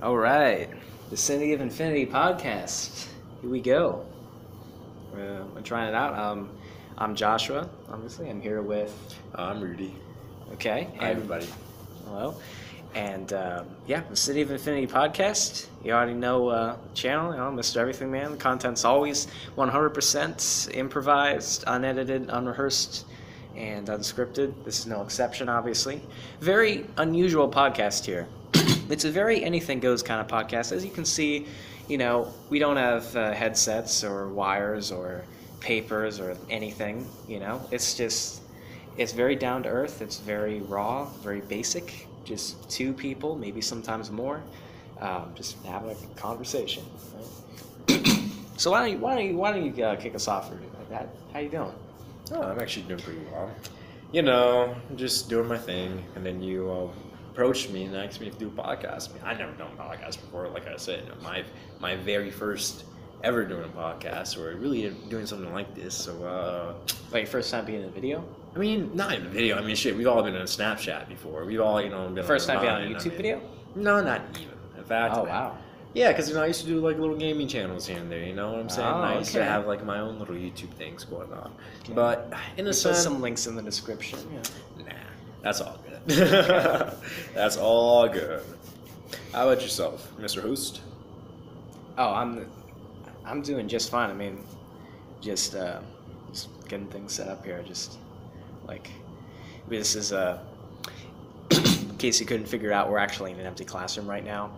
All right, Vicinity of Infinity Podcast. Here we go. We're trying it out. I'm Joshua. Obviously, I'm here with. I'm Rudy. Okay. Hi, everybody. Hello. And Vicinity of Infinity Podcast. You already know the channel. Mr. Everything Man. The content's always 100% improvised, unedited, unrehearsed, and unscripted. This is no exception, obviously. Very unusual podcast here. It's a very anything goes kind of podcast. As you can see, we don't have headsets or wires or papers or anything, it's very down to earth. It's very raw, very basic. Just two people, maybe sometimes more, just having a conversation. Right? So why don't you kick us off, Rudy, like that? How you doing? Oh, I'm actually doing pretty well. Just doing my thing, and then you approached me and asked me to do a podcast. I've never done a podcast before. Like I said, my very first ever doing a podcast, or really doing something like this. So, like first time being in a video? I mean, not in a video. I mean, shit, we've all been in a Snapchat before. We've all, been first time being on a YouTube video? No, not even. In fact, oh wow. Yeah, because I used to do like little gaming channels here and there. You know what I'm saying? Oh, I used to okay. have like my own little YouTube things going on. Okay. But in a Put sense, some links in the description. Yeah. nah, that's all good. That's all good. How about yourself, Mr. Host? Oh, I'm doing just fine. I mean, just getting things set up here. Just like this is in case you couldn't figure it out, we're actually in an empty classroom right now.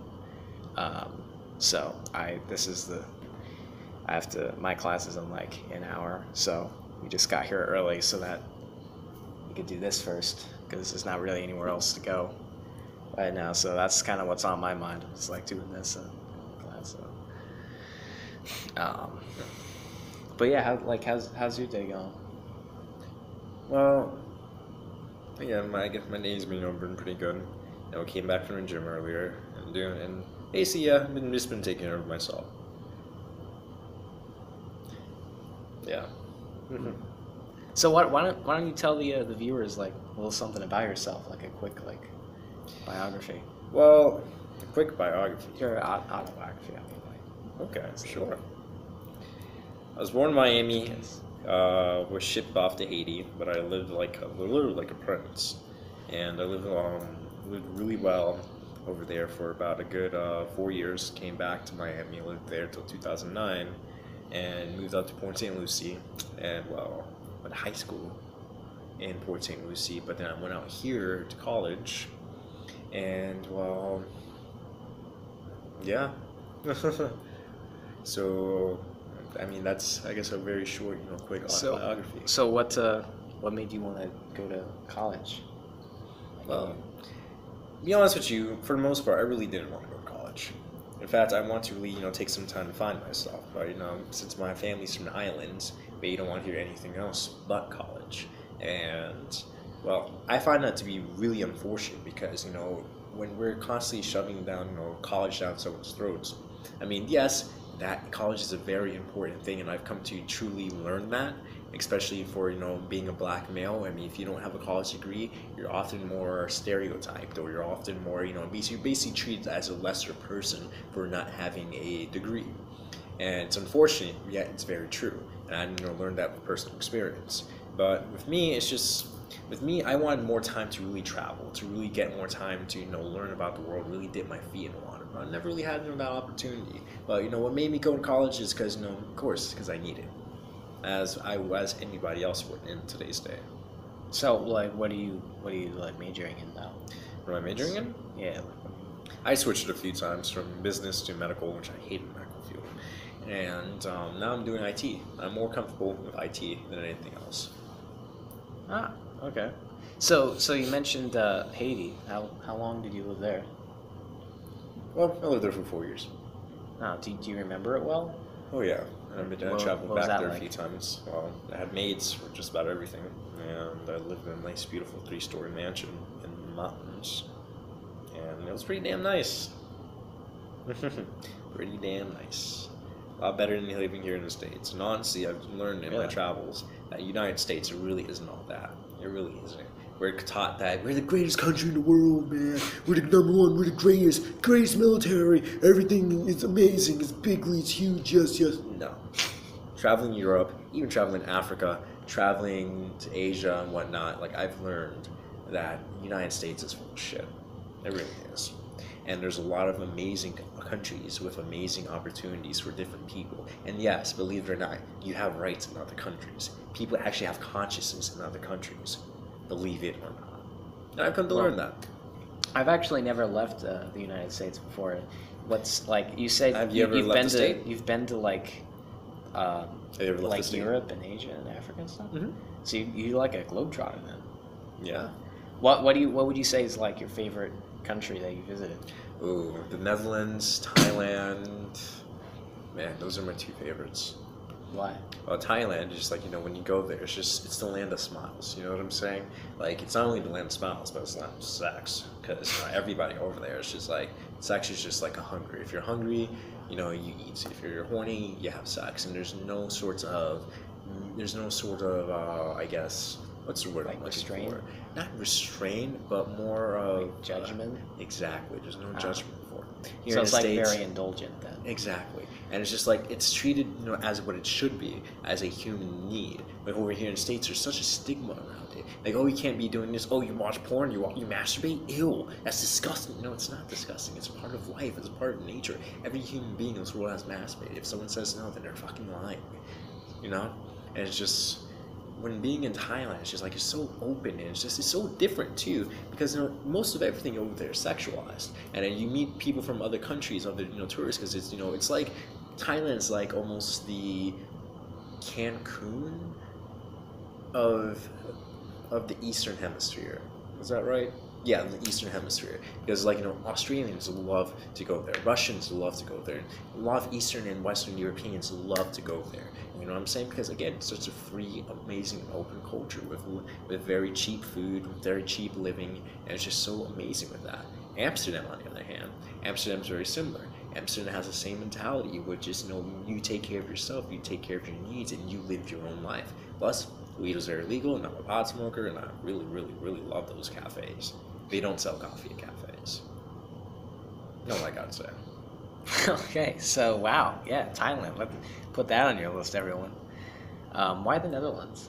So my class is in like an hour, so we just got here early so that we could do this first, because there's not really anywhere else to go right now. So that's kind of what's on my mind. It's like doing this in class. So. But yeah, how's your day going? Well, yeah, I guess my day's been pretty good. Came back from the gym earlier and basically, yeah, I've just been taking care of myself. Yeah. So why don't you tell the viewers like a little something about yourself, like a quick biography? Well, a quick biography. Your autobiography, I mean, Okay, sure. I was born in Miami. Yes. Was shipped off to Haiti, but I lived literally like a prince, and I lived really well over there for about a good 4 years. Came back to Miami, lived there till 2009, and moved out to Port St. Lucie, and went to high school in Port St. Lucie. But then I went out here to college, and yeah. So, I mean, that's, I guess, a very short, quick autobiography. So what made you want to go to college? Well, to be honest with you, for the most part, I really didn't want to go to college. In fact, I want to really, take some time to find myself. But, since my family's from the islands, they don't want to hear anything else but college. And, I find that to be really unfortunate because, when we're constantly shoving down, college down someone's throats, I mean, yes, that college is a very important thing, and I've come to truly learn that, especially for, being a black male. I mean, if you don't have a college degree, you're often more stereotyped, or you're often more, you're basically treated as a lesser person for not having a degree. And it's unfortunate, yet it's very true. And I learned that with personal experience. But with me, I wanted more time to really travel, to really get more time to, learn about the world, really dip my feet in the water. But I never really had that opportunity. But, what made me go to college is because, of course, because I need it. As anybody else would in today's day. So, what are you majoring in now? What am I majoring in? Yeah. I switched it a few times from business to medical, which I hate the medical field. And now I'm doing IT. I'm more comfortable with IT than anything else. Ah, okay. So you mentioned Haiti. How long did you live there? Well, I lived there for 4 years. Do you remember it well? Oh yeah, I traveled back there a few like? times. I had maids for just about everything, and I lived in a nice, beautiful 3-story mansion in the mountains, and it was pretty damn nice. Pretty damn nice. A lot better than living here in the States. And honestly, I've learned in my travels that the United States really isn't all that. It really isn't. we're taught that we're the greatest country in the world, man. We're the number one. We're the greatest military. Everything is amazing. It's bigly. It's huge. Yes. No. Traveling Europe, even traveling Africa, traveling to Asia and whatnot, like I've learned that the United States is full of shit. It really is. And there's a lot of amazing countries with amazing opportunities for different people. And yes, believe it or not, you have rights in other countries. People actually have consciousness in other countries. Believe it or not. And I've come to learn that. I've actually never left the United States before. What's like you said? Have you ever left the state? You've been to like Europe and Asia and Africa and stuff. Mm-hmm. So you like a globetrotter then? Yeah. What would you say is like your favorite country that you visited? Ooh, the Netherlands, Thailand. Man, those are my two favorites. Why? Well, Thailand, just like, when you go there, it's the land of smiles. You know what I'm saying? Like, it's not only the land of smiles, but it's the land of sex. Because everybody over there is just like, sex is just like a hungry. If you're hungry, you eat. If you're horny, you have sex. And there's no sort of, I guess, what's the word like I'm looking restraint? for? Not restraint, but more of like judgment. Exactly. There's no judgment for it. Here so in it's the like States, very indulgent then. Exactly. And it's just like it's treated, as what it should be, as a human need. Like over here in the States, there's such a stigma around it. Like, oh, you can't be doing this. Oh, you watch porn, you masturbate. Ew, that's disgusting. No, it's not disgusting. It's a part of life. It's a part of nature. Every human being in this world has masturbated. If someone says no, then they're fucking lying. And it's just. When being in Thailand, it's just like it's so open and it's so different too because most of everything over there is sexualized, and then you meet people from other countries, other tourists, because it's like Thailand's like almost the Cancun of the Eastern Hemisphere. Is that right? Yeah, the Eastern Hemisphere, because Australians love to go there, Russians love to go there, a lot of Eastern and Western Europeans love to go there. You know what I'm saying? Because again, it's such a free, amazing, open culture with very cheap food, very cheap living, and it's just so amazing with that. Amsterdam, on the other hand, Amsterdam's very similar. Amsterdam has the same mentality, which is you take care of yourself, you take care of your needs, and you live your own life. Plus, weed is very legal, and I'm a pot smoker, and I really, really, really love those cafes. They don't sell coffee at cafes. No, I gotta say. Okay, so wow, yeah, Thailand. Let's put that on your list, everyone. Why the Netherlands?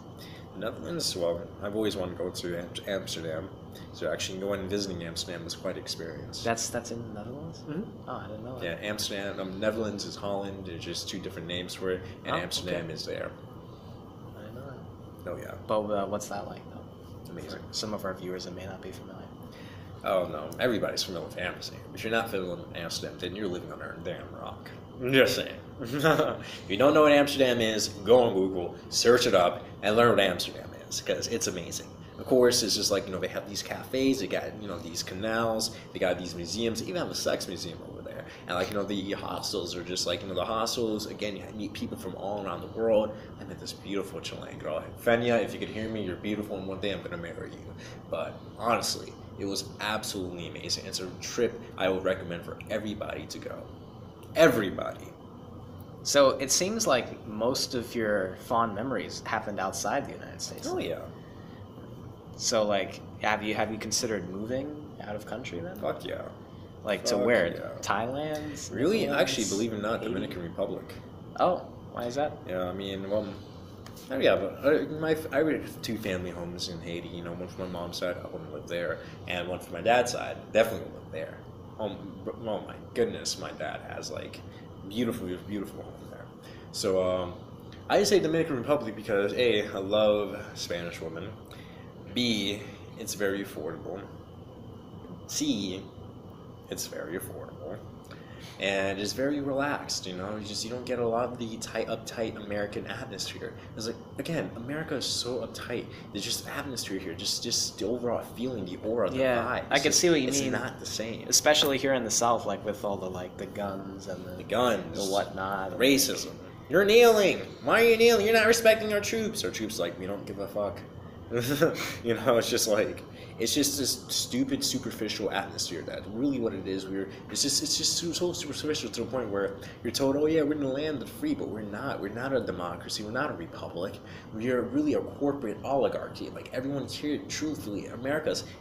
The Netherlands, well, I've always wanted to go to Amsterdam. So actually going and visiting Amsterdam was quite an experience. That's in the Netherlands? Mm-hmm. Oh, I didn't know that. Yeah, Amsterdam, Netherlands is Holland. There's just two different names for it, and Amsterdam is there. I didn't know that. Oh yeah. But what's that like though? Amazing. For some of our viewers that may not be familiar. Oh no, everybody's familiar with Amsterdam. If you're not familiar with Amsterdam, then you're living under a damn rock. I'm just saying. If you don't know what Amsterdam is, go on Google, search it up, and learn what Amsterdam is, because it's amazing. Of course, it's just like, they have these cafes, they got, these canals, they got these museums, they even have a sex museum over there. And the hostels are just like, the hostels, again, you meet people from all around the world. I met this beautiful Chilean girl. Fenya, if you could hear me, you're beautiful, and one day I'm going to marry you. But honestly, it was absolutely amazing. It's a trip I would recommend for everybody to go. Everybody. So it seems like most of your fond memories happened outside the United States. Oh yeah. So have you considered moving out of country then? Fuck yeah. To where? Yeah. Thailand? Really? Netherlands? Actually, believe it or not, Dominican Republic. Oh, why is that? Yeah, I mean, well, yeah, but I have two family homes in Haiti. One for my mom's side, I want to live there, and one for my dad's side, definitely live there. Oh my goodness, my dad has beautiful home there. So I say Dominican Republic because A, I love Spanish women. B, it's very affordable. C, it's very affordable. And it's very relaxed, you don't get a lot of the uptight American atmosphere. It's again, America is so uptight. There's just atmosphere here, just the overall feeling, the aura, the vibes. I can see what you mean. It's not the same. Especially here in the South, with all the guns and the guns, the whatnot. Racism. You're kneeling. Why are you kneeling? You're not respecting our troops. Our troops we don't give a fuck. You know, it's just like, it's just this stupid, superficial atmosphere. That really what it is. It's just so superficial to the point where you're told, oh yeah, we're in the land of the free, but we're not. We're not a democracy. We're not a republic. We are really a corporate oligarchy. Like everyone here, truthfully,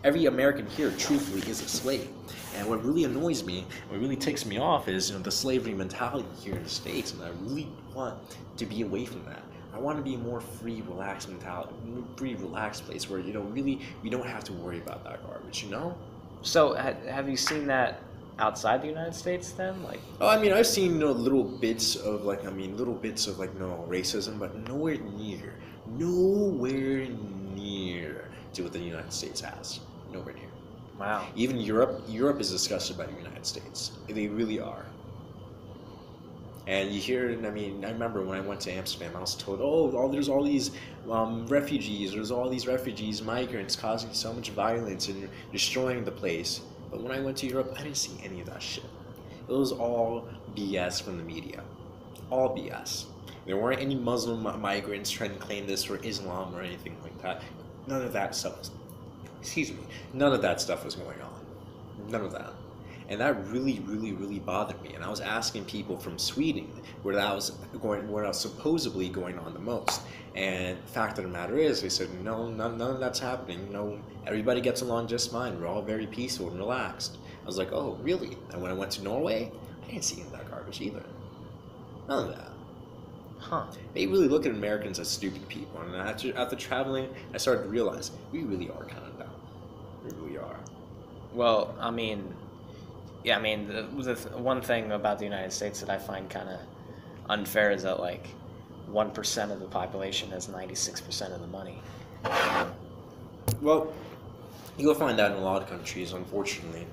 every American here, truthfully, is a slave. And what really annoys me, what really ticks me off, is the slavery mentality here in the States, and I really want to be away from that. I want to be a more free, relaxed mentality, free, relaxed place where really we don't have to worry about that garbage. So have you seen that outside the United States then? Like, oh, I mean, I've seen little bits of racism, but nowhere near to what the United States has. Nowhere near. wow. Even Europe is disgusted by the United States. They really are. And you hear, I remember when I went to Amsterdam, I was told, there's all these refugees, migrants causing so much violence and destroying the place. But when I went to Europe, I didn't see any of that shit. It was all BS from the media. All BS. There weren't any Muslim migrants trying to claim this for Islam or anything like that. None of that stuff was, none of that stuff was going on. None of that. And that really, really, really bothered me. And I was asking people from Sweden where that was supposedly going on the most. And the fact of the matter is, they said, no, none of that's happening. No, everybody gets along just fine. We're all very peaceful and relaxed. I was like, oh, really? And when I went to Norway, I didn't see any of that garbage either. None of that. Huh. They really look at Americans as stupid people. And after traveling, I started to realize we really are kind of dumb. We really are. Well, the one thing about the United States that I find kind of unfair is that 1% of the population has 96% of the money. Well, you'll find that in a lot of countries, unfortunately.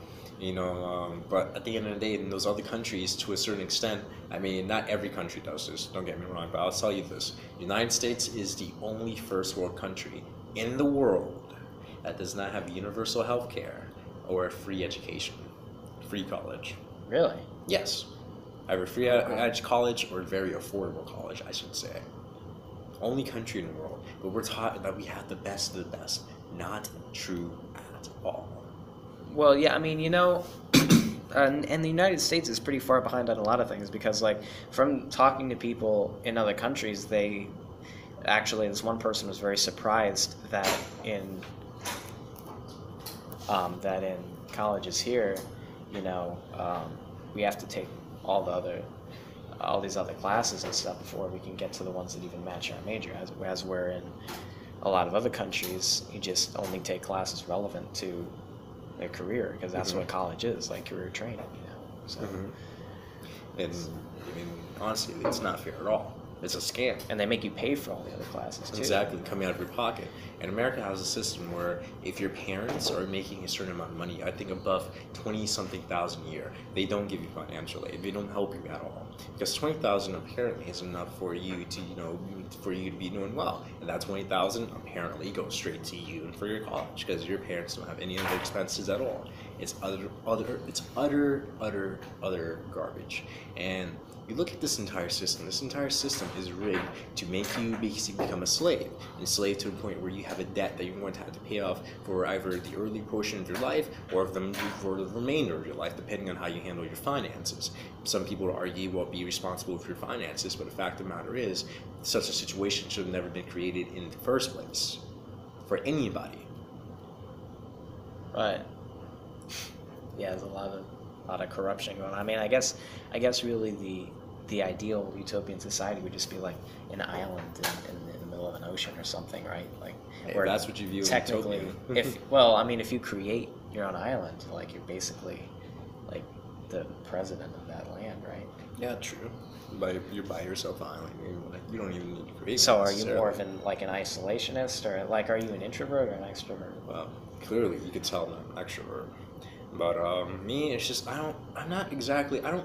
But at the end of the day, in those other countries, to a certain extent, not every country does this, don't get me wrong, but I'll tell you this. The United States is the only first world country in the world that does not have universal health care or free education. Free college. Really? Yes. Either free college or very affordable college, I should say. Only country in the world. But we're taught that we have the best of the best. Not true at all. Well, yeah, and the United States is pretty far behind on a lot of things because, from talking to people in other countries, this one person was very surprised that in colleges here, we have to take all these other classes and stuff before we can get to the ones that even match our major. As where in a lot of other countries, you just only take classes relevant to their career because that's what college is, career training. So. And honestly, it's not fair at all. It's a scam. And they make you pay for all the other classes too. Exactly, coming out of your pocket. And America has a system where if your parents are making a certain amount of money, I think above 20-something thousand a year, they don't give you financial aid. They don't help you at all. Because 20,000 apparently is enough for you to, be doing well. And that 20,000 apparently goes straight to you and for your college because your parents don't have any other expenses at all. It's utter garbage. And you look at this entire system. This entire system is rigged to make you basically become a slave. Enslaved to a point where you have a debt that you're going to have to pay off for either the early portion of your life or for the remainder of your life, depending on how you handle your finances. Some people argue, well, be responsible for your finances, but the fact of the matter is, such a situation should have never been created in the first place for anybody. Right. Yeah, there's a lot of corruption going on. I guess really the ideal utopian society would just be an island in the middle of an ocean or something, right? Where that's what you view technically, utopian. if you create your own island, you're basically the president of that land, right? Yeah, true. But you're by yourself island. You don't even need to create. So are you more of an isolationist, or are you an introvert or an extrovert? Well, clearly you could tell I'm an extrovert. But me, it's just I don't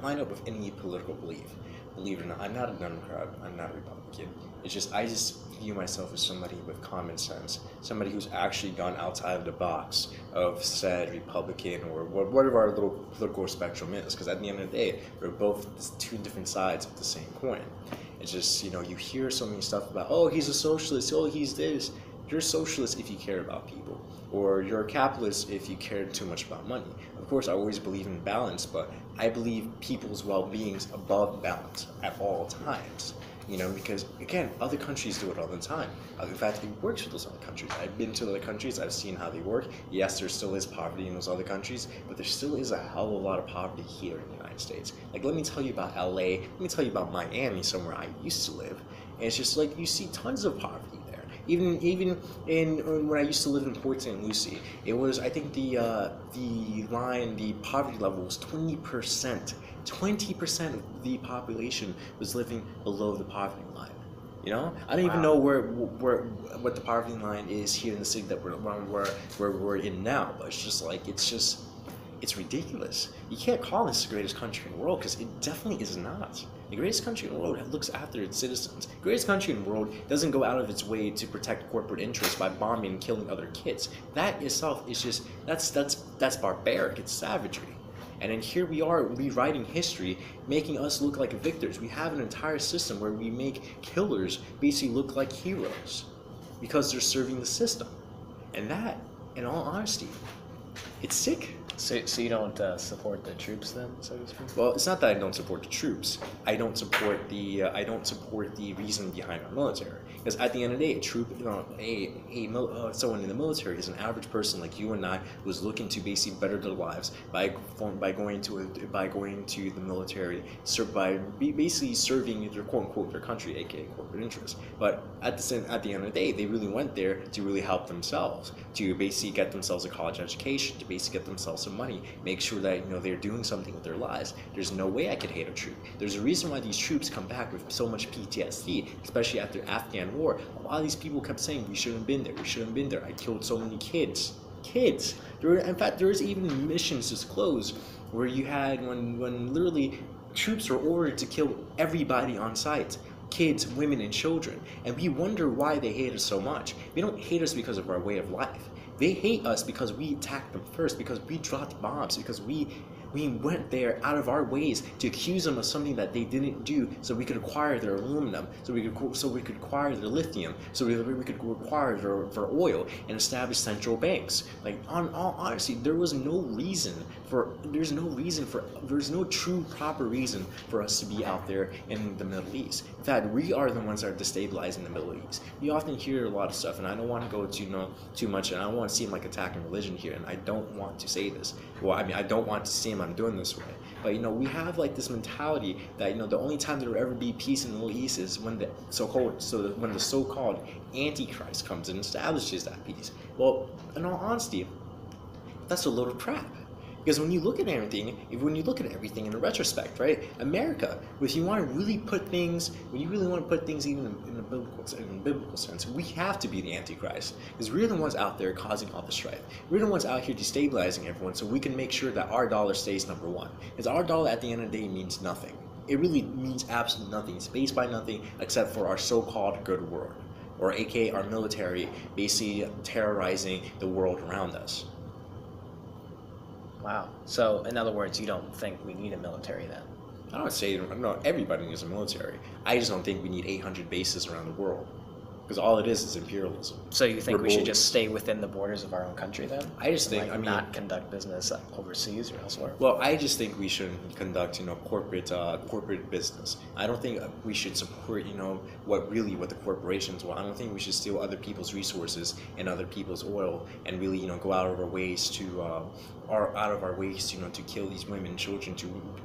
line up with any political belief. Believe it or not, I'm not a Democrat. I'm not a Republican. It's just I just view myself as somebody with common sense, somebody who's actually gone outside of the box of said Republican or whatever our little political spectrum is. Because at the end of the day, we're both two different sides of the same coin. It's just you hear so many stuff about he's a socialist, he's this. You're a socialist if you care about people, or you're a capitalist if you care too much about money. Of course, I always believe in balance, but I believe people's well-being's above balance at all times. Because again, other countries do it all the time. In fact, it works for those other countries. I've been to other countries, I've seen how they work. Yes, there still is poverty in those other countries, but there still is a hell of a lot of poverty here in the United States. Like, let me tell you about LA, let me tell you about Miami, somewhere I used to live. And it's just like, you see tons of poverty there. Even in when I used to live in Port St. Lucie, it was, I think the poverty level was 20%. 20% of the population was living below the poverty line. I don't even know what the poverty line is here in the city that we're in now. But it's ridiculous. You can't call this the greatest country in the world, because it definitely is not. The greatest country in the world looks after its citizens. The greatest country in the world doesn't go out of its way to protect corporate interests by bombing and killing other kids. That itself is just that's barbaric. It's savagery. And then here we are rewriting history, making us look like victors. We have an entire system where we make killers basically look like heroes because they're serving the system. And that, in all honesty, it's sick. So you don't support the troops then, so to speak? Well, it's not that I don't support the troops. I don't support the reason behind our military. Because at the end of the day, a troop, someone in the military is an average person like you and I who's looking to basically better their lives by going to the military, by basically serving their quote unquote their country, aka corporate interests. But at the end of the day, they really went there to really help themselves, to basically get themselves a college education, to basically get themselves some money, make sure that they're doing something with their lives. There's no way I could hate a troop. There's a reason why these troops come back with so much PTSD, especially after Afghan war. A lot of these people kept saying, we shouldn't have been there, we shouldn't have been there. I killed so many kids. In fact, there was even missions disclosed where you had when literally troops were ordered to kill everybody on site. Kids, women, and children. And we wonder why they hate us so much. They don't hate us because of our way of life. They hate us because we attacked them first, because we dropped bombs, because we went there out of our ways to accuse them of something that they didn't do, so we could acquire their aluminum, so we could acquire their lithium, so we could acquire their oil and establish central banks. Like, on all honesty, there's no true proper reason for us to be out there in the Middle East. In fact, we are the ones that are destabilizing the Middle East. We often hear a lot of stuff, and I don't want to go too much, and I don't want to seem like attacking religion here, and I don't want to say this. Well, I mean, I don't want to seem I'm doing this way. But we have like this mentality that the only time there will ever be peace in the Middle East is when the so-called Antichrist comes and establishes that peace. Well, in all honesty, that's a load of crap. Because when you look at everything in a retrospect, right? America, if you want to really put things, even in a biblical sense, we have to be the Antichrist. Because we're the ones out there causing all the strife. We're the ones out here destabilizing everyone, so we can make sure that our dollar stays number one. Because our dollar at the end of the day means nothing. It really means absolutely nothing. It's based by nothing except for our so-called good world, or aka our military basically terrorizing the world around us. Wow. So, in other words, you don't think we need a military then? I don't say everybody needs a military. I just don't think we need 800 bases around the world. Because all it is imperialism. So you think we should just stay within the borders of our own country then? I just think, not conduct business overseas or elsewhere? Well, I just think we shouldn't conduct, corporate business. I don't think we should support, what the corporations want. I don't think we should steal other people's resources and other people's oil and really, go out of our ways to to kill these women and children,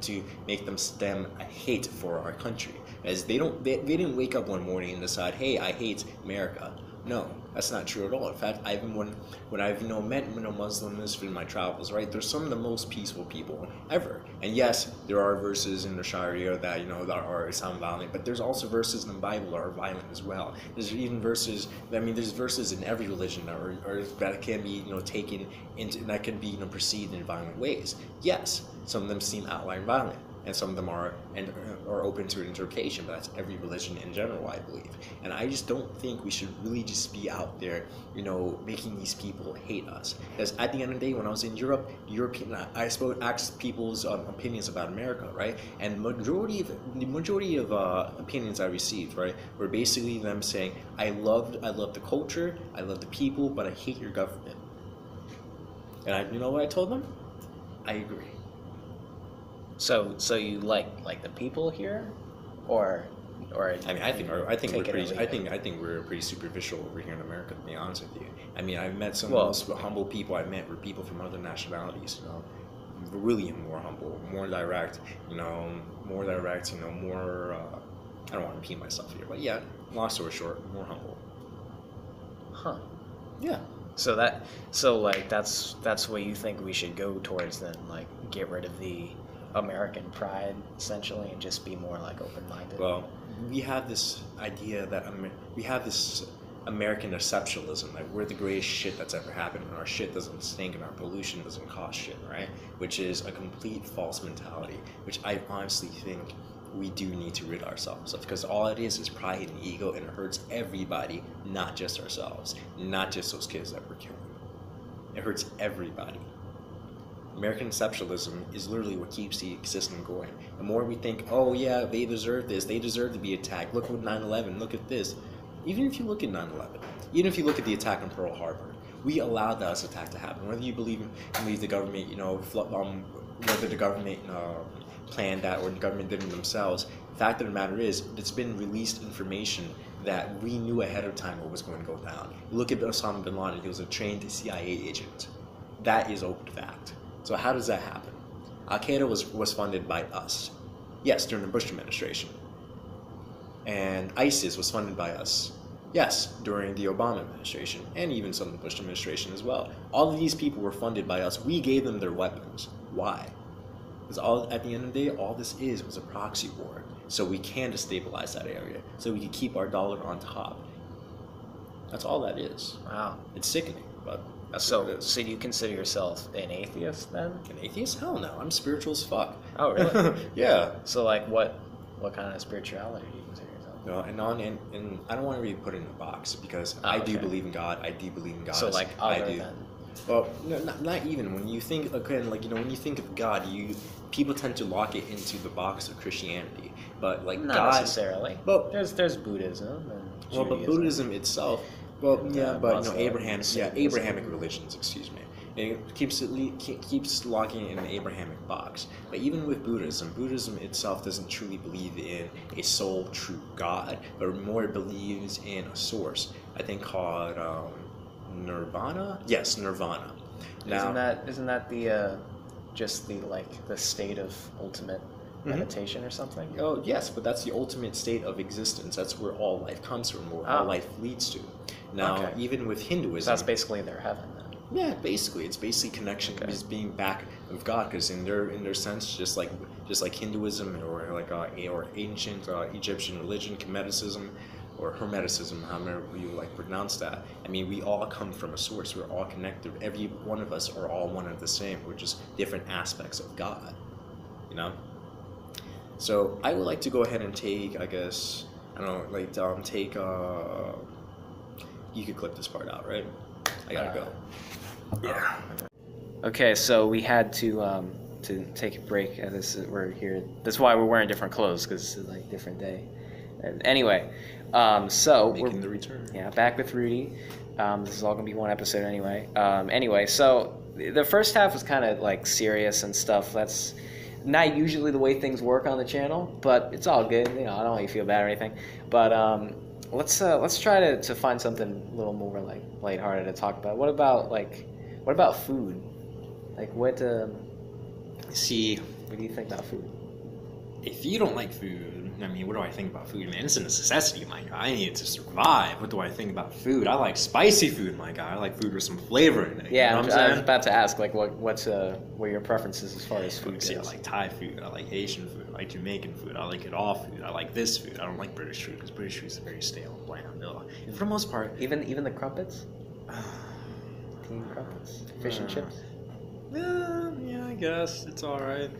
to make them hate for our country. As they didn't wake up one morning and decide, hey, I hate America. No, that's not true at all. In fact, when I've met Muslims in my travels, right, they're some of the most peaceful people ever. And yes, there are verses in the Sharia that that sound violent, but there's also verses in the Bible that are violent as well. There's even verses. There's verses in every religion that can be taken into, that can be perceived in violent ways. Yes, some of them seem outline violent. and some of them are open to interpretation. But that's every religion in general, I believe. And I just don't think we should really just be out there, making these people hate us. Because at the end of the day, when I was in Europe, I asked people's opinions about America, right? And the majority of opinions I received, right, were basically them saying, I love the culture, I love the people, but I hate your government. And you know what I told them? I agree. So you like the people here, or I mean, I think we're pretty superficial over here in America, to be honest with you. I mean, I've met some of the most humble people I've met were people from other nationalities, really more humble, more direct, more, I don't want to repeat myself here, but yeah, long story short, more humble. Huh. Yeah. So that's what you think we should go towards then, like get rid of the American pride essentially and just be more like open-minded. Well, we have this idea that we have this American exceptionalism, like we're the greatest shit that's ever happened, and our shit doesn't stink and our pollution doesn't cost shit, right? Which is a complete false mentality, which I honestly think we do need to rid ourselves of, because all it is pride and ego, and it hurts everybody, not just ourselves, not just those kids that we're killing. It hurts everybody. American exceptionalism is literally what keeps the system going. The more we think, oh yeah, they deserve this, they deserve to be attacked, look at 9/11, look at this. Even if you look at 9/11, even if you look at the attack on Pearl Harbor, we allowed that attack to happen. Whether you believe the government, whether the government planned that or the government did it themselves, the fact of the matter is, it's been released information that we knew ahead of time what was going to go down. Look at Osama bin Laden, he was a trained CIA agent. That is open fact. So how does that happen? Al-Qaeda was funded by us. Yes, during the Bush administration. And ISIS was funded by us. Yes, during the Obama administration, and even some of the Bush administration as well. All of these people were funded by us. We gave them their weapons. Why? Because at the end of the day, all this was a proxy war. So we can destabilize that area. So we can keep our dollar on top. That's all that is. Wow. It's sickening, but that's so what it is. So do you consider yourself an atheist then? An atheist? Hell no. I'm spiritual as fuck. Oh, really? Yeah. So like what kind of spirituality do you consider yourself? No, and I don't want to really put it in a box, because I do believe in God. I do believe in God. So like other than... Well, no, not even. When you think, again, when you think of God, people tend to lock it into the box of Christianity. But like not God, necessarily. Well, there's Buddhism and Judaism. But Buddhism itself. Well, yeah, but Abrahamic religions. Excuse me. It keeps locking it in an Abrahamic box. But even with Buddhism itself doesn't truly believe in a sole true God, but more believes in a source. I think called Nirvana. Yes, Nirvana. Now, isn't that the just the state of ultimate meditation or something? Oh yes, but that's the ultimate state of existence. That's where all life comes from, where all life leads to. Now, even with Hinduism, so that's basically their heaven then. Yeah, basically, it's basically connection is being back with God, because in their sense, just like Hinduism or ancient Egyptian religion, Hermeticism, or Hermeticism, however you pronounce that. I mean, we all come from a source. We're all connected. Every one of us are all one and the same. We're just different aspects of God, So I would like to go ahead and take, I guess, I don't know, take. You could clip this part out, right? I gotta go. Yeah. Okay, so we had to take a break. We're here. That's why we're wearing different clothes, because it's like different day. And anyway, so making the return. Yeah, back with Rudy. This is all gonna be one episode anyway. Anyway, so the first half was kind of serious and stuff. That's not usually the way things work on the channel, but it's all good. I don't want you to feel bad or anything. But let's try to find something a little more lighthearted to talk about. What about food? What do you think about food? If you don't like food, I mean, what do I think about food, man? It's a necessity, my guy. I need it to survive. What do I think about food? I like spicy food, my guy. I like food with some flavor in it. Yeah, I was about to ask, what are your preferences as far as food goes? I like Thai food. I like Asian food. I like Jamaican food. I like it all food. I like this food. I don't like British food, because British food is very stale and bland. For the most part, even the crumpets. Team crumpets, fish and chips. Yeah, I guess it's all right.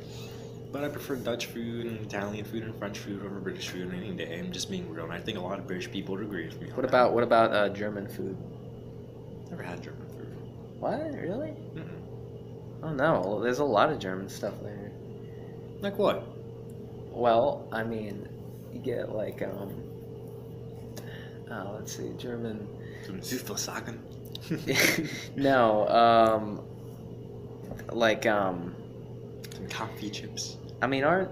But I prefer Dutch food and Italian food and French food over British food any day. I'm just being real, and I think a lot of British people would agree with me. What about German food? Never had German food. What? Really? Mm-mm. Oh no, there's a lot of German stuff there. Like what? Well, I mean, you get like let's see, German. Some Süßversagen. No, like Some coffee chips. I mean, aren't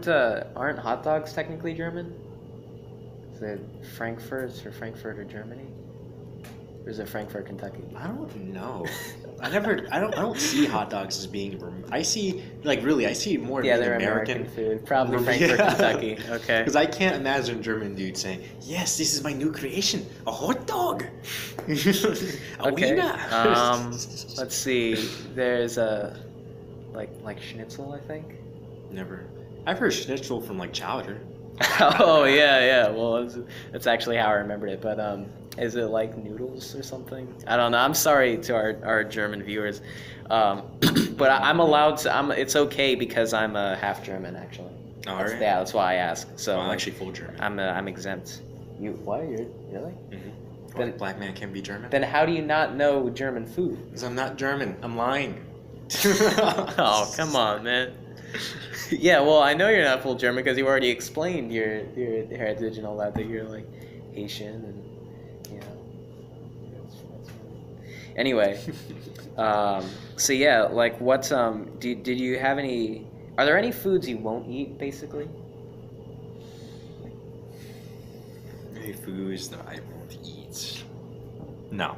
hot dogs technically German? Is it Frankfurt or Germany? Or is it Frankfurt, Kentucky? I don't know. I don't see hot dogs as being. I see more. Yeah, they're American food. Probably Frankfurt, Kentucky. Okay. Because I can't imagine a German dude saying, "Yes, this is my new creation, a hot dog." Okay. Let's see. There's a like schnitzel, I think. Never. I've heard schnitzel from like chowder. Oh yeah. Well, that's actually how I remembered it. But is it like noodles or something? I don't know. I'm sorry to our German viewers, but I'm allowed to. It's okay because I'm half German actually. Oh, right. Yeah, that's why I ask. So I'm actually full German. I'm exempt. You what? You're really? Mm-hmm. Then black man can be German. Then how do you not know German food? Because I'm not German. I'm lying. Oh, come on, man. Yeah, well, I know you're not full German because you already explained your heritage and all that you're like Haitian and you know. Anyway, so yeah, like what did you have any? Are there any foods you won't eat basically? Any foods that I won't eat? No.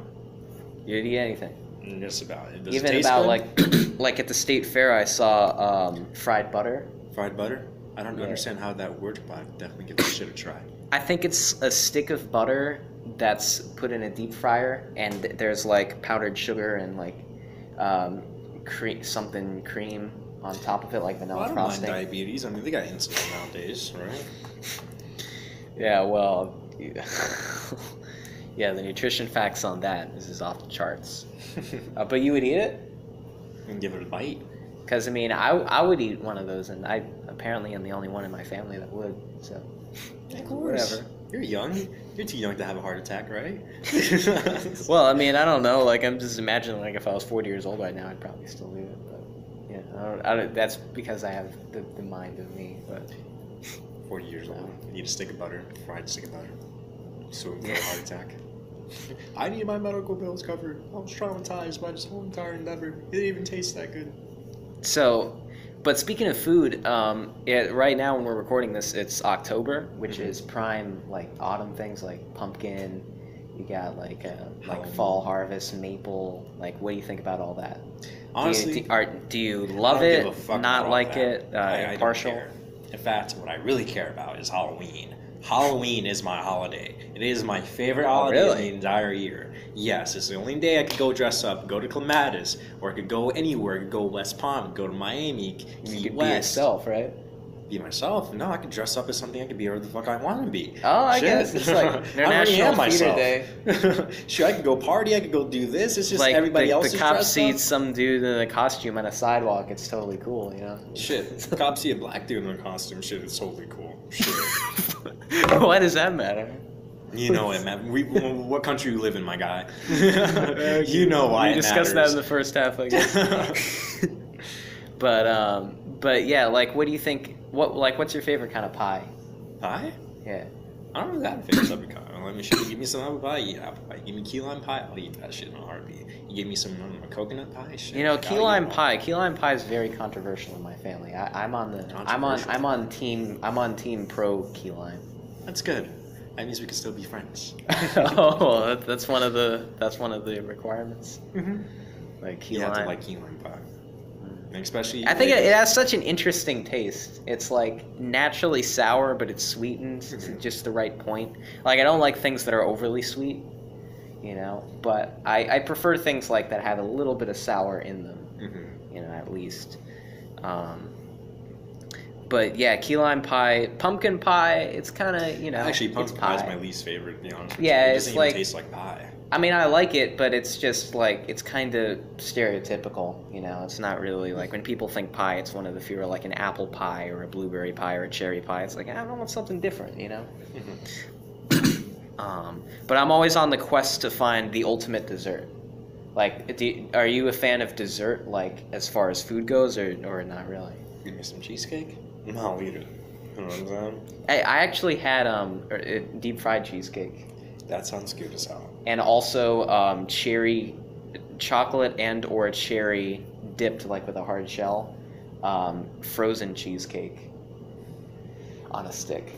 You'd eat anything. Just about it. Does Even it taste about good? like at the state fair, I saw fried butter. Fried butter? I don't understand how that works, but I'd definitely give that shit a try. I think it's a stick of butter that's put in a deep fryer, and there's like powdered sugar and like cream on top of it, like vanilla frosting. I don't mind diabetes. I mean, they got insulin nowadays, right? Yeah, well, yeah, the nutrition facts on that is off the charts. But you would eat it? And give it a bite. Because, I mean, I would eat one of those, and I apparently am the only one in my family that would, so. Of course. Whatever. You're young. You're too young to have a heart attack, right? Well, I mean, I don't know. Like, I'm just imagining, like, if I was 40 years old right now, I'd probably still do it. But, yeah, I don't, that's because I have the mind of me, but. 40 years old. You need a stick of butter, fried stick of butter. So for a heart attack. I need my medical bills covered. I was traumatized by this whole entire endeavor. It didn't even taste that good. So, but speaking of food, right now when we're recording this, it's October, which is prime like autumn things like pumpkin. You got like fall harvest, maple. Like, what do you think about all that? Honestly, do you love it? Not like it? I Partial? don't care. In fact, what I really care about is Halloween. Halloween is my holiday. It is my favorite holiday of the entire year. Yes, it's the only day I could go dress up, go to Clematis, or I could go anywhere. I could go West Palm, go to Miami, You could be yourself, right? Be myself? No, I could dress up as something. I could be whatever the fuck I want to be. Oh, I guess it's like International Theater Day. Sure, I could go party. I could go do this. It's just like everybody else the is cop dressed sees up. some dude in a costume on a sidewalk. It's totally cool, you know. Shit, the cops see a black dude in a costume. Shit, it's totally cool. Shit. Why does that matter? You know it, man. What country you live in, my guy? You know why. We discussed that in the first half, I guess. But yeah, like, what do you think? What's your favorite kind of pie? Pie? Yeah. I don't really have a favorite subject. Let me show you. Give me some apple pie, eat apple pie. Give me key lime pie, I'll eat that shit in a heartbeat. You give me some coconut pie, shit. You know, key lime pie is very controversial in my family. I'm on team pro key lime. That's good. That means we can still be friends. Oh, that's one of the requirements. Mm-hmm. Like key you lime. have to like key lime pie. And especially, I think it has such an interesting taste. It's like naturally sour, but it's sweetened to just the right point. Like, I don't like things that are overly sweet, you know, but I prefer things like that have a little bit of sour in them, you know, at least. But yeah, key lime pie, pumpkin pie, it's kind of, you know, actually, pumpkin pie is pie. my least favorite, to be honest. Yeah, it it's doesn't like, even taste like pie. I mean, I like it, but it's just like, it's kind of stereotypical, you know? It's not really like, when people think pie, it's one of the fewer, like an apple pie or a blueberry pie or a cherry pie. It's like, I don't want something different, you know? But I'm always on the quest to find the ultimate dessert. Like, are you a fan of dessert, like, as far as food goes, or not really? Give me some cheesecake? No, eat it. You know what I'm saying? I actually had deep fried cheesecake. That sounds good as hell. And also cherry, chocolate and or cherry dipped, like, with a hard shell, frozen cheesecake on a stick.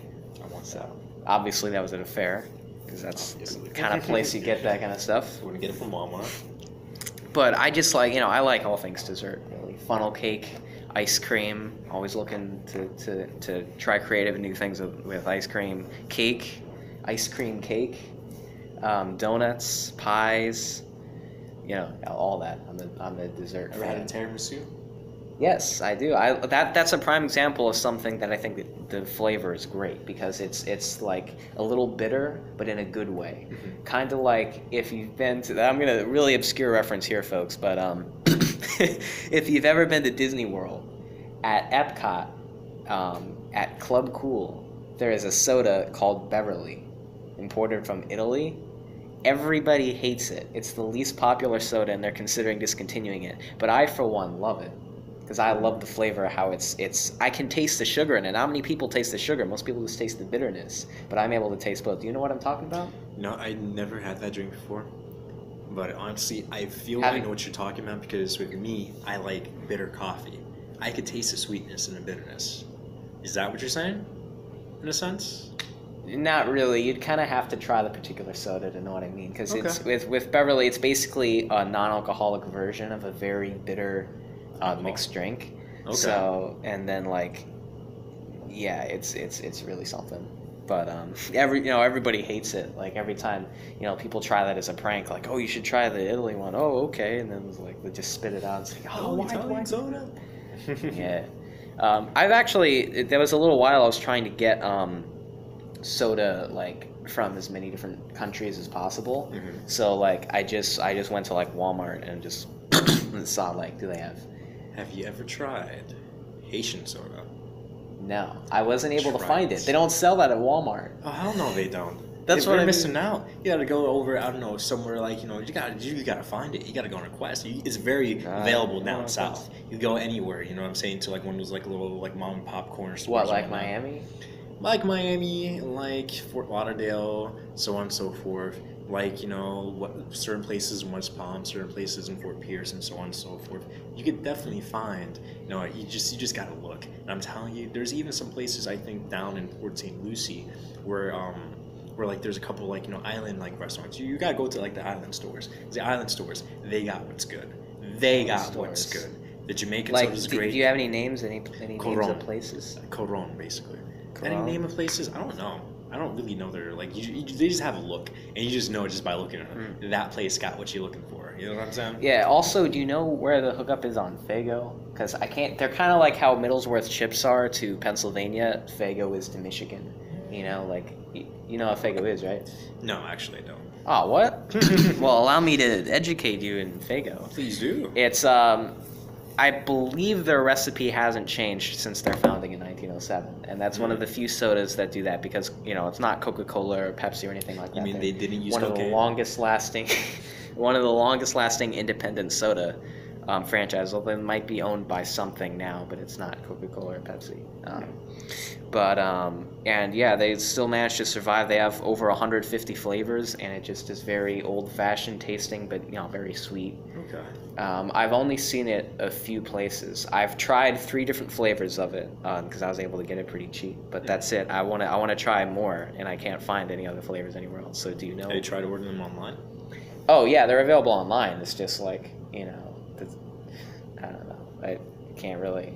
I want So, that. obviously that was at a fair, because that's the kind of place you get that kind of stuff. Wouldn't get it from Walmart. But I just like, I like all things dessert, really. Funnel cake, ice cream, always looking to try creative and new things with ice cream. Cake, ice cream cake, donuts, pies, all that. I'm the dessert Ever fan. had a tiramisu? Yes, I do. That's a prime example of something that I think that the flavor is great, because it's like a little bitter, but in a good way. Mm-hmm. Kind of like if you've been to, I'm gonna really obscure reference here, folks, but if you've ever been to Disney World, at Epcot, at Club Cool, there is a soda called Beverly, imported from Italy. Everybody hates it. It's the least popular soda, and they're considering discontinuing it. But I, for one, love it. Because I love the flavor, how it's I can taste the sugar in it. Not many people taste the sugar. Most people just taste the bitterness. But I'm able to taste both. Do you know what I'm talking about? No, I never had that drink before. But honestly, I feel Have I you- know what you're talking about, because with me, I like bitter coffee. I could taste the sweetness and the bitterness. Is that what you're saying? In a sense? Not really. You'd kind of have to try the particular soda to know what I mean. Because Okay. it's with Beverly, it's basically a non-alcoholic version of a very bitter mixed drink. Okay. So, and then it's really something. But everybody hates it. Like every time people try that as a prank, like, oh, you should try the Italy one. Oh, okay. And then it's like they just spit it out and say, oh, why? Italian soda? Yeah. I've actually, there was a little while I was trying to get soda like from as many different countries as possible. Mm-hmm. So like I just went to like Walmart and just saw like, do they have? Have you ever tried Haitian soda? No, I wasn't able to Try find it. it. They don't sell that at Walmart. Oh, hell no, they don't. That's You're what I mean. missing out. You gotta go over, I don't know, somewhere like, you gotta find it. You gotta go on a quest. It's very available down south. You go anywhere, you know what I'm saying, to like one of those like little like mom and pop corner stores. What, like and whatnot. Miami? Like Miami, like Fort Lauderdale, so on and so forth. Like, what certain places in West Palm, certain places in Fort Pierce, and so on and so forth. You could definitely find, you just gotta look. And I'm telling you, there's even some places I think down in Port St. Lucie where like there's a couple like island like restaurants. You gotta go to like the island stores. The island stores, they got what's good. They got what's good. The Jamaican Like, soda's do great. you have any names? Any names Coron. of places? Coron, basically. Coron? Any name of places? I don't know. I don't really know their like. They just have a look, and you just know just by looking at it. That place got what you're looking for. You know what I'm saying? Yeah. Also, do you know where the hookup is on Faygo? Because I can't. They're kind of like how Middlesworth chips are to Pennsylvania. Faygo is to Michigan. Like you know how Faygo is, right? No, actually, I don't. Oh, what? Well, allow me to educate you in Faygo. Please do. It's I believe their recipe hasn't changed since their founding in 1907, and that's one of the few sodas that do that, because it's not Coca-Cola or Pepsi or anything like that. You mean they didn't use one cocaine? of the longest lasting independent soda franchise. Although it might be owned by something now, but it's not Coca-Cola or Pepsi. And yeah, they still manage to survive. They have over 150 flavors, and it just is very old-fashioned tasting, but very sweet. Okay. I've only seen it a few places. I've tried 3 different flavors of it because I was able to get it pretty cheap. But that's it. I want to try more, and I can't find any other flavors anywhere else. So do you know? Have you tried ordering them online? Oh yeah, they're available online. It's just like I don't know. I can't really.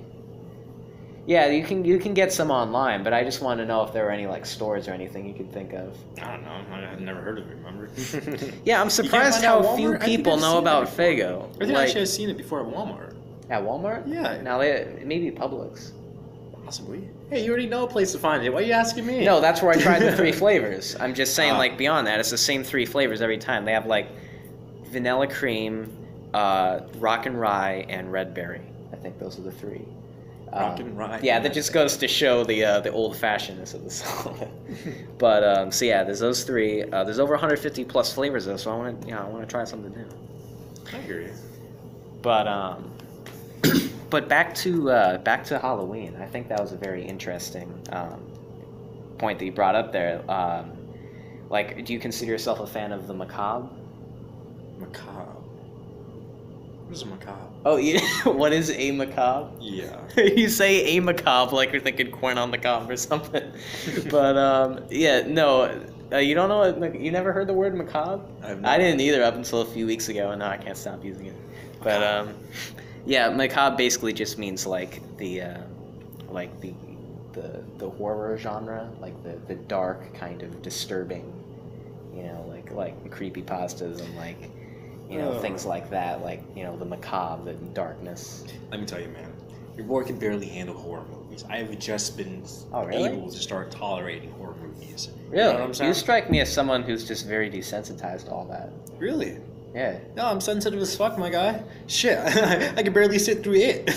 Yeah, you can get some online, but I just want to know if there are any like stores or anything you could think of. I don't know. I've never heard of it. Remember? Yeah, I'm surprised find out how at few Walmart? I think people I've know seen about that before. Faygo. I think actually I've seen it before at Walmart. At Walmart? Yeah. Now maybe Publix. Possibly. Hey, you already know a place to find it. Why are you asking me? No, that's where I tried the 3 flavors. I'm just saying, like, beyond that, it's the same 3 flavors every time. They have, like, vanilla cream, rock and rye, and red berry. I think those are the 3. Rock and rye. Yeah, that just goes to show the old-fashionedness of the song. But so yeah, there's those 3. There's over 150 plus flavors though, so I want to try something new. I hear you. But but back to Halloween. I think that was a very interesting point that you brought up there. Like, do you consider yourself a fan of the macabre? Macabre. What is a macabre? Oh, yeah. What is a macabre? Yeah. You say a macabre like you're thinking corn on the cob or something. But yeah, no. You don't know? You never heard the word macabre? I didn't either up until a few weeks ago, and now I can't stop using it. But yeah, macabre basically just means like the horror genre, like the dark kind of disturbing, like creepypastas and like. Things like that, like, the macabre, the darkness. Let me tell you, man, your boy can barely handle horror movies. I have just been able to start tolerating horror movies. Really? You know what I'm saying? You strike me as someone who's just very desensitized to all that. Really? Yeah. No, I'm sensitive as fuck, my guy. Shit, I can barely sit through it.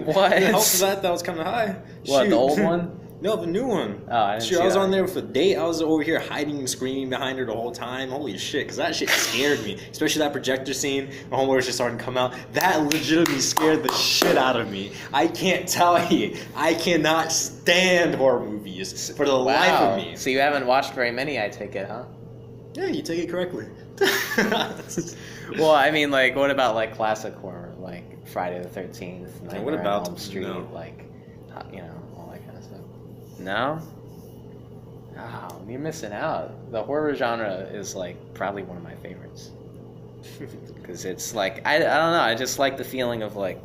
What? The help of that was kind of high. What, Shoot. the old one? No, the new one. Oh, I didn't see I was that. on there for a date. I was over here hiding and screaming behind her the whole time. Holy shit, because that shit scared me. Especially that projector scene. My homeboy was just starting to come out. That legitimately scared the shit out of me. I can't tell you. I cannot stand horror movies for the life of me. So you haven't watched very many, I take it, huh? Yeah, you take it correctly. Well, I mean, like, what about, like, classic horror? Like Friday the 13th, Nightmare on Elm Street, like, all that kind of stuff. No? Oh, you're missing out. The horror genre is, like, probably one of my favorites. Because it's, like, I don't know, I just like the feeling of, like,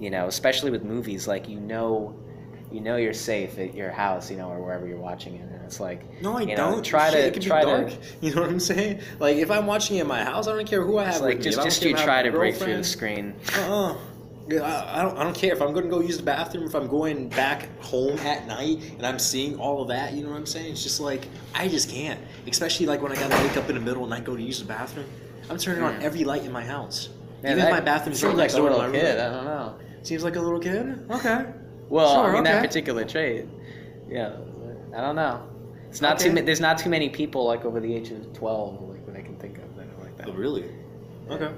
especially with movies, like, you're safe at your house, or wherever you're watching it, and it's like, no, I don't. It can be dark. You know what I'm saying? Like, if I'm watching it in my house, I don't care who I have with me. Just you try to break through the screen. I don't care if I'm going to go use the bathroom, if I'm going back home at night and I'm seeing all of that, you know what I'm saying? It's just like, I just can't. Especially like when I got to wake up in the middle of the night, go to use the bathroom. I'm turning on every light in my house. Yeah, even if my bathroom's right like next a door to little my kid. room. I don't know. Seems like a little kid? Okay. Well, sure, I mean, that particular trait. Yeah, I don't know. It's not there's not too many people like over the age of 12 like that I can think of that are like that. Oh, really? Yeah. Okay.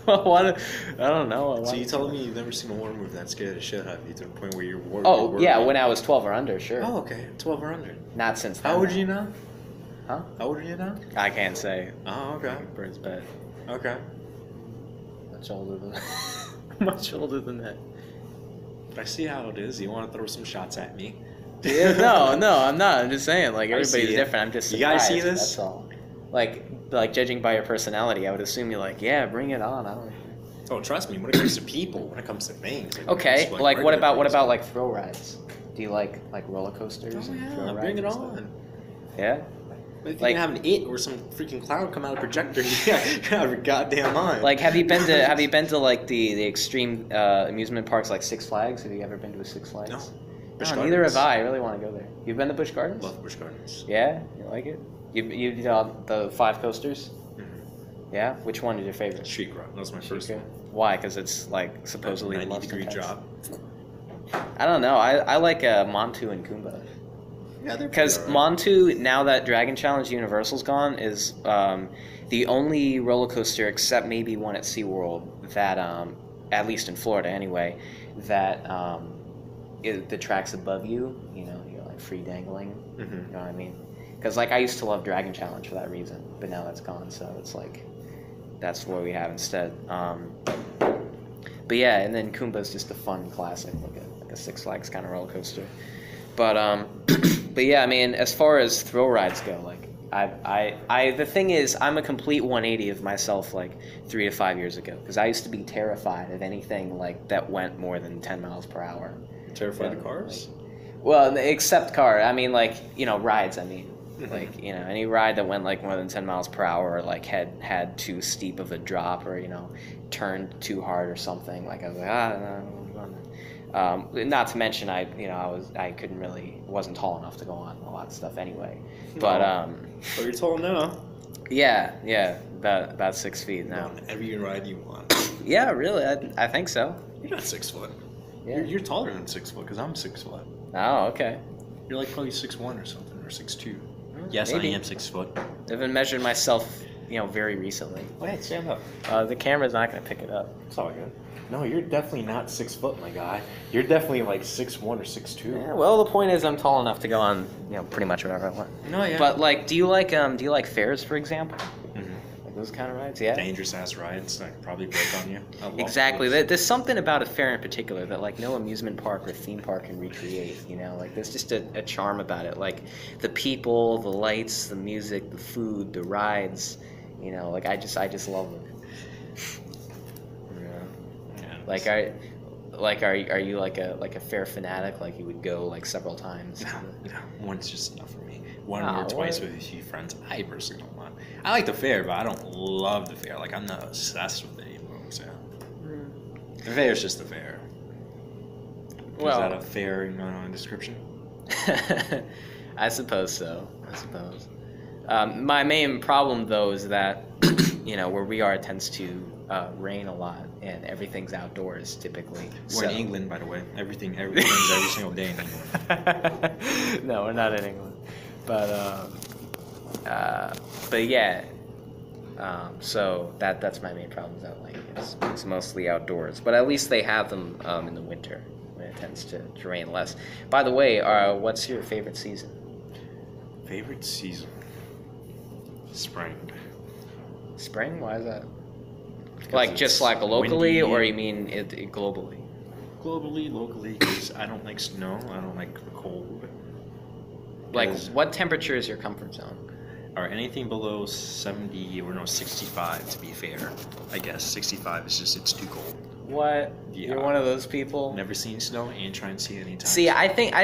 Well, I don't know. So you telling me you've never seen a horror movie that scared the shit out of you to the point where you're worried? Oh, yeah, when I was 12 or under, sure. Oh, okay. 12 or under. Not since then. How old are you now? Huh? How old are you now? I can't say. Oh, okay. Bird's bet. Okay. Much older than much older than that. I see how it is. You want to throw some shots at me? Yeah, no, I'm not. I'm just saying, like, everybody's different. I'm just surprised. You guys see this? That's all. Like judging by your personality, I would assume you're like, yeah, bring it on. I don't. Oh, trust me. When it comes to people, when it comes to things. Okay, like what about like throw rides? Do you like roller coasters? Oh and yeah, throw rides bring it and on. Stuff? Yeah. But if you can have an it or some freaking cloud come out of a projector, you have your goddamn mind. Like, have you been to like the extreme amusement parks like Six Flags? Have you ever been to a Six Flags? No. No, neither have I. I really want to go there. You've been to Busch Gardens? Love Busch Gardens. Yeah, you like it? You the 5 coasters? Mm-hmm. Yeah. Which one is your favorite? Street Rock. That was my first one. Why? Because it's like supposedly 90-degree drop. I don't know. I like Montu and Goomba. Yeah, they're because Montu, now that Dragon Challenge Universal's gone, is the only roller coaster, except maybe one at SeaWorld, that at least in Florida anyway, that the track's above you. You're like free dangling. Mm-hmm. You know what I mean? Because like I used to love Dragon Challenge for that reason, but now that's gone, so it's like that's what we have instead. But yeah, and then Goomba's just a fun classic, like a Six Flags kind of roller coaster. But but yeah, I mean, as far as thrill rides go, like I the thing is, I'm a complete 180 of myself like 3 to 5 years ago, because I used to be terrified of anything like that went more than 10 miles per hour. Terrified of cars? Well, except car. I mean, like, rides. I mean, like, any ride that went like more than 10 miles per hour, or like had too steep of a drop, or turned too hard or something. Like I was like, no. Not to mention, I wasn't tall enough to go on a lot of stuff anyway. But Oh, you're tall now. yeah, about 6 feet now. On every ride you want. Yeah, really, I think so. You're not 6 foot. Yeah. You're taller than 6 foot because I'm 6 foot. Oh, okay. You're like probably 6'1" or something, or 6'2". Yes, maybe. I am 6 foot. I haven't measured myself, very recently. Go ahead, stand up. The camera's not going to pick it up. It's all good. No, you're definitely not 6 foot, my guy. You're definitely like 6'1" or 6'2". Yeah, well, the point is, I'm tall enough to go on, pretty much whatever I want. No, yeah. But like, do you like fairs, for example? Mm-hmm. Like those kind of rides, yeah. Dangerous ass rides that probably break on you. I love Exactly. those. There's something about a fair in particular that like no amusement park or theme park can recreate. Like there's just a charm about it. Like the people, the lights, the music, the food, the rides. Like I just love them. Like are you like a fair fanatic? Like you would go like several times? No, one's just enough for me. One Oh, or twice what? with a few friends. I personally don't want. I like the fair, but I don't love the fair. Like I'm not obsessed with it. You know what I'm saying? The fair is just the fair. Well, is that a fair description? I suppose so. My main problem though is that where we are it tends to rain a lot and everything's outdoors typically. We're in England, by the way. Everything rains every single day in England. No, we're not in England, but yeah. So that's my main problem. Is that like it's mostly outdoors, but at least they have them in the winter when it tends to rain less. By the way, what's your favorite season? Favorite season? Spring. Spring? Why is that? Like just like locally, or you mean it globally? Globally, locally, because I don't like snow. I don't like the cold. Like, what temperature is your comfort zone? Or anything below 70 or 65 to be fair. I guess 65 is just it's too cold. What? Yeah. You're one of those people? Never seen snow and try and see it anytime. See, I think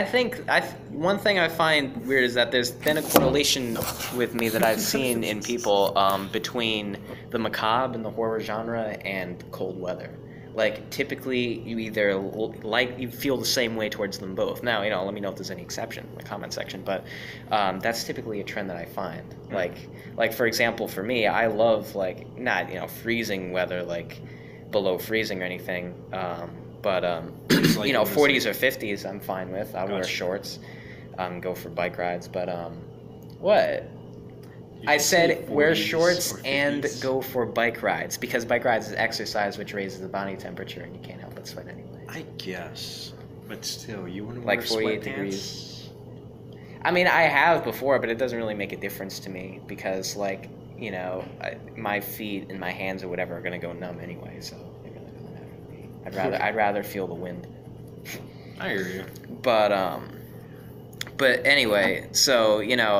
one thing I find weird is that there's been a correlation with me that I've seen in people between the macabre and the horror genre and cold weather. Like typically, you either you feel the same way towards them both. Now, let me know if there's any exception in the comment section. But that's typically a trend that I find. Like for example, for me, I love like not freezing weather like below freezing or anything. But like 40s or 50s, I'm fine with. I wear Gotcha. shorts, go for bike rides. But what? You I can said say wear 40s shorts or and 50s. go for bike rides because bike rides is exercise which raises the body temperature and you can't help but sweat anyway. I guess, but still, you wouldn't Like wear 48 sweatpants? degrees. I mean, I have before, but it doesn't really make a difference to me because, like, my feet and my hands or whatever are gonna go numb anyway, so it really doesn't matter to me. I'd rather feel the wind. I hear you. But anyway, so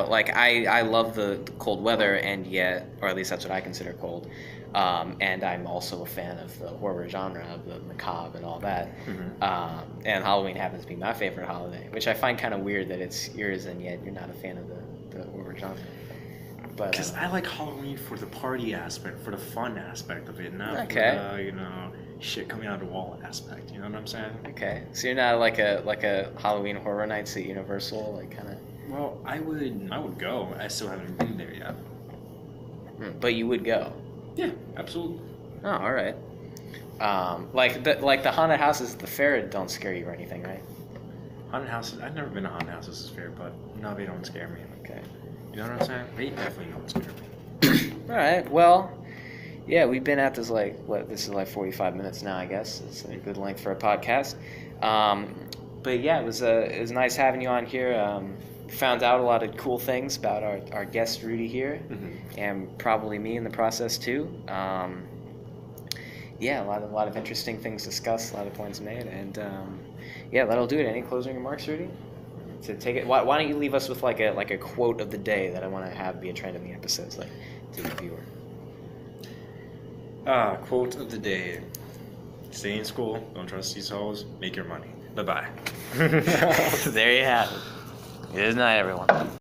like I love the cold weather, and yet, or at least that's what I consider cold. And I'm also a fan of the horror genre, of the macabre and all that. Mm-hmm. And Halloween happens to be my favorite holiday, which I find kind of weird that it's yours and yet you're not a fan of the horror genre. But Because I like Halloween for the party aspect, for the fun aspect of it, not Okay. for the, shit coming out of the wall aspect. You know what I'm saying? okay, so you're not like a Halloween Horror Nights at Universal, like kind of. Well, I would go. I still haven't been there yet. But you would go. Yeah, absolutely. Oh, all right. Like the haunted houses at the fair don't scare you or anything, right? Haunted houses. I've never been to haunted houses this fair, but no, they don't scare me. Okay. You know what I'm saying? They definitely don't scare me. All right. Well, yeah, we've been at this this is like 45 minutes now, I guess. It's a good length for a podcast. But yeah, it was nice having you on here. Found out a lot of cool things about our guest Rudy here, and probably me in the process too. Yeah, a lot of interesting things discussed, a lot of points made, and yeah, that'll do it. Any closing remarks, Rudy? To take it, why don't you leave us with like a quote of the day that I want to have be a trend in the episodes, like to the viewer. Quote of the day. Stay in school, don't trust these hoes, make your money. Bye-bye. There you have it. Good night, everyone.